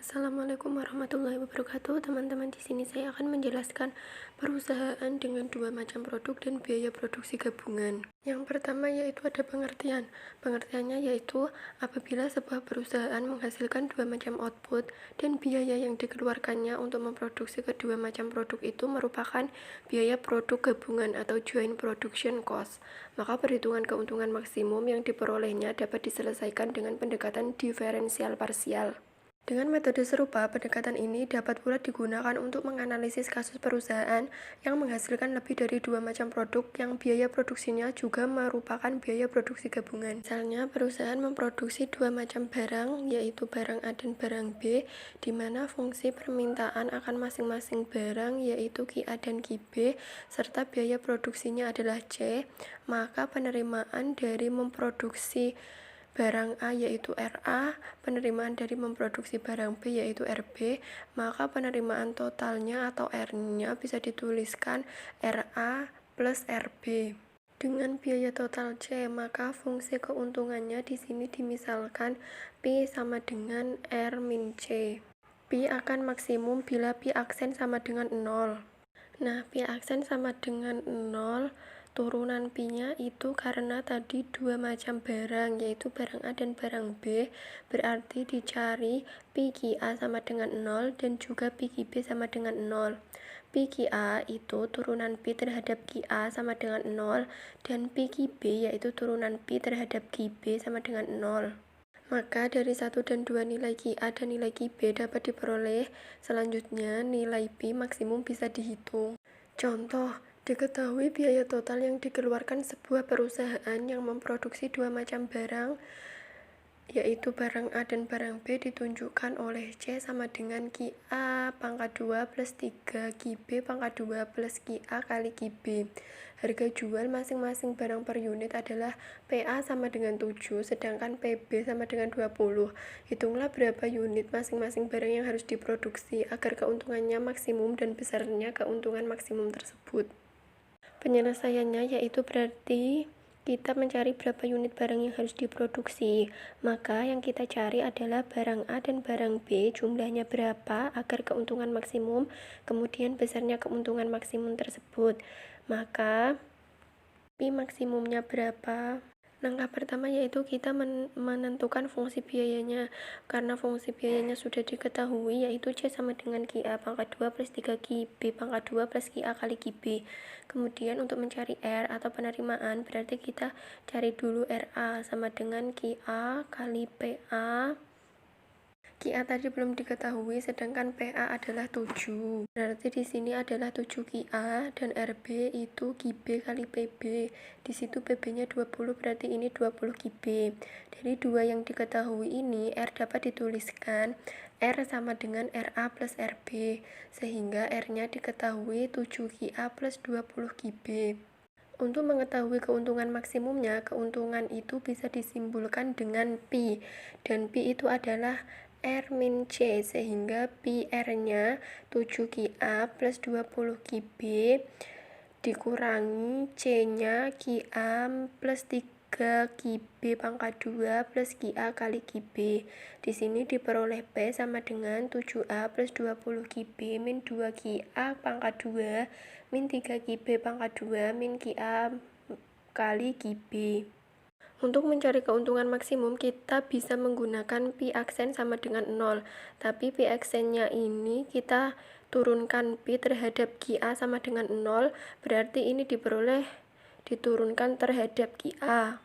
Assalamualaikum warahmatullahi wabarakatuh. Teman-teman, di sini saya akan menjelaskan perusahaan dengan dua macam produk dan biaya produksi gabungan. Yang pertama yaitu ada pengertian. Pengertiannya yaitu apabila sebuah perusahaan menghasilkan dua macam output dan biaya yang dikeluarkannya untuk memproduksi kedua macam produk itu merupakan biaya produk gabungan atau joint production cost, maka perhitungan keuntungan maksimum yang diperolehnya dapat diselesaikan dengan pendekatan diferensial parsial. Dengan metode serupa, pendekatan ini dapat pula digunakan untuk menganalisis kasus perusahaan yang menghasilkan lebih dari dua macam produk yang biaya produksinya juga merupakan biaya produksi gabungan. Misalnya, perusahaan memproduksi dua macam barang, yaitu barang A dan barang B, di mana fungsi permintaan akan masing-masing barang, yaitu QA dan QB, serta biaya produksinya adalah C, maka penerimaan dari memproduksi barang A yaitu RA, penerimaan dari memproduksi barang B yaitu RB, maka penerimaan totalnya atau R-nya bisa dituliskan RA plus RB. Dengan biaya total C, maka fungsi keuntungannya di sini dimisalkan P sama dengan R min C. P akan maksimum bila P aksen sama dengan 0. Nah, P aksen sama dengan 0, turunan Pi-nya itu karena tadi dua macam barang, yaitu barang A dan barang B, berarti dicari Pi QA sama dengan 0 dan juga Pi QB sama dengan 0. Pi QA itu turunan Pi terhadap QA sama dengan 0, dan Pi QB yaitu turunan Pi terhadap QB sama dengan 0. Maka dari 1 dan 2 nilai QA dan nilai QB dapat diperoleh. Selanjutnya, nilai Pi maksimum bisa dihitung. Contoh, diketahui biaya total yang dikeluarkan sebuah perusahaan yang memproduksi dua macam barang, yaitu barang A dan barang B, ditunjukkan oleh C sama dengan QA pangkat 2 plus 3 QB pangkat 2 plus QA kali QB. Harga jual masing-masing barang per unit adalah PA sama dengan 7, sedangkan PB sama dengan 20. Hitunglah berapa unit masing-masing barang yang harus diproduksi agar keuntungannya maksimum dan besarnya keuntungan maksimum tersebut. Penyelesaiannya yaitu berarti kita mencari berapa unit barang yang harus diproduksi. Maka yang kita cari adalah barang A dan barang B, jumlahnya berapa agar keuntungan maksimum, kemudian besarnya keuntungan maksimum tersebut. Maka Pi maksimumnya berapa? Langkah pertama yaitu kita menentukan fungsi biayanya. Karena fungsi biayanya sudah diketahui, yaitu C sama dengan QA pangkat 2 plus 3 QB pangkat 2 plus QA kali QB. Kemudian untuk mencari R atau penerimaan, berarti kita cari dulu RA sama dengan QA kali PA. QA tadi belum diketahui, sedangkan PA adalah 7. Berarti di sini adalah 7 QA dan RB itu QB kali PB. Di situ PB-nya 20, berarti ini 20 QB. Dari dua yang diketahui ini, R dapat dituliskan R sama dengan RA plus RB, sehingga R-nya diketahui 7 QA plus 20 QB. Untuk mengetahui keuntungan maksimumnya, keuntungan itu bisa disimbolkan dengan Pi, dan Pi itu adalah R min C, sehingga Pi R-nya 7 QA plus 20 QB dikurangi C-nya QA plus 3 QB pangkat 2 plus QA kali QB. Di sini diperoleh P sama dengan 7A plus 20 QB min 2 QA pangkat 2 min 3 QB pangkat 2 min QA kali QB. Untuk mencari keuntungan maksimum, kita bisa menggunakan Pi aksen sama dengan 0. Tapi Pi aksennya ini kita turunkan Pi terhadap QA sama dengan 0, berarti ini diturunkan terhadap QA.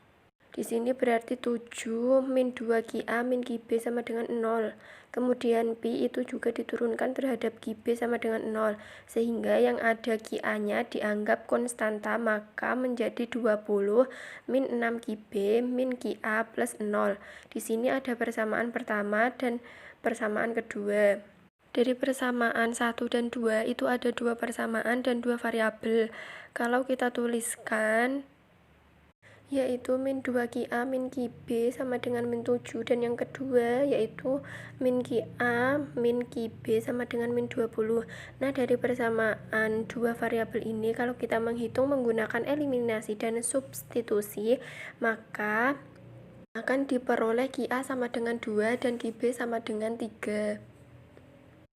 Di sini berarti 7 min 2 QA min QB sama dengan 0. Kemudian Pi itu juga diturunkan terhadap QB sama dengan 0, sehingga yang ada QA-nya dianggap konstanta, maka menjadi 20 min 6 QB min QA plus 0. Di sini ada persamaan pertama dan persamaan kedua. Dari persamaan 1 dan 2 itu ada dua persamaan dan dua variabel. Kalau kita tuliskan yaitu min 2 QA min QB sama dengan min 7, dan yang kedua yaitu min QA min QB sama dengan min 20. Nah, dari persamaan dua variabel ini kalau kita menghitung menggunakan eliminasi dan substitusi, maka akan diperoleh QA sama dengan 2 dan QB sama dengan 3.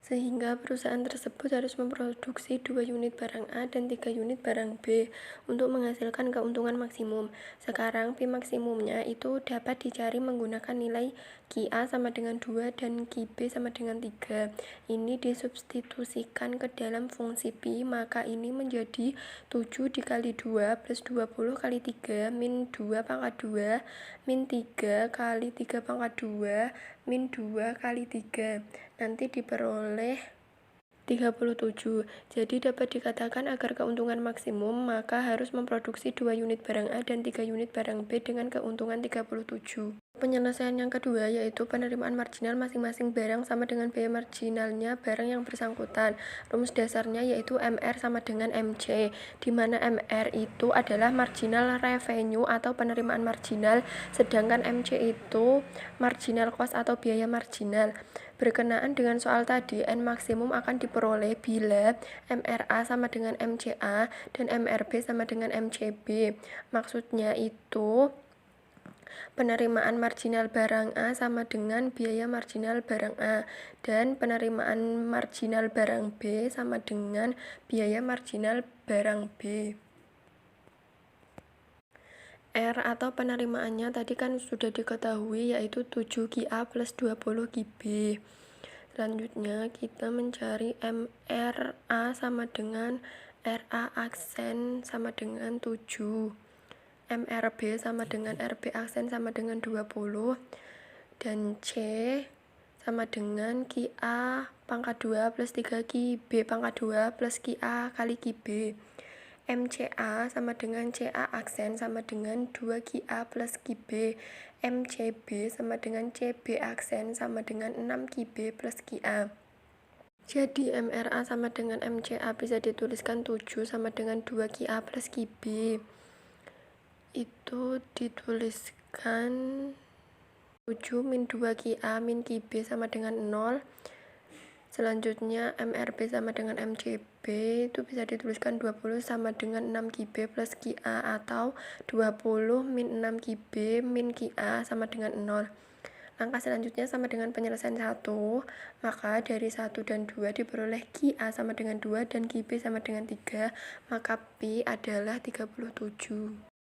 Sehingga perusahaan tersebut harus memproduksi 2 unit barang A dan 3 unit barang B untuk menghasilkan keuntungan maksimum. Sekarang P maksimumnya itu dapat dicari menggunakan nilai QA sama dengan 2 dan QB sama dengan 3. Ini disubstitusikan ke dalam fungsi P, maka ini menjadi 7 dikali 2 plus 20 kali 3 min 2 pangkat 2 min 3 kali 3 pangkat 2 min 2 kali 3. Nanti diperoleh 37. Jadi dapat dikatakan agar keuntungan maksimum maka harus memproduksi 2 unit barang A dan 3 unit barang B dengan keuntungan 37. Penyelesaian yang kedua yaitu penerimaan marginal masing-masing barang sama dengan biaya marginalnya barang yang bersangkutan. Rumus dasarnya yaitu MR sama dengan MC, di mana MR itu adalah marginal revenue atau penerimaan marginal, sedangkan MC itu marginal cost atau biaya marginal. Berkenaan dengan soal tadi, N maksimum akan diperoleh bila MRA sama dengan MCA dan MRB sama dengan MCB. Maksudnya itu penerimaan marginal barang A sama dengan biaya marginal barang A, dan penerimaan marginal barang B sama dengan biaya marginal barang B. R atau penerimaannya tadi kan sudah diketahui yaitu 7 QA plus 20 QB. Selanjutnya kita mencari MRA sama dengan RA aksen sama dengan 7. MRB sama dengan RB aksen sama dengan 20. Dan C sama dengan QA pangkat 2 plus 3 QB pangkat 2 plus QA kali QB. MCA sama dengan CA aksen sama dengan 2 QA plus QB. MCB sama dengan CB aksen sama dengan 6 QB plus QA. Jadi MRA sama dengan MCA bisa dituliskan 7 sama dengan 2 QA plus QB. Itu dituliskan 7 min 2 QA min QB sama dengan 0. Selanjutnya MRB sama dengan MCB itu bisa dituliskan 20 sama dengan 6 QB plus QA atau 20 min 6 QB min QA sama dengan 0. Langkah selanjutnya sama dengan penyelesaian 1, maka dari 1 dan 2 diperoleh QA sama dengan 2 dan QB sama dengan 3, maka P adalah 37.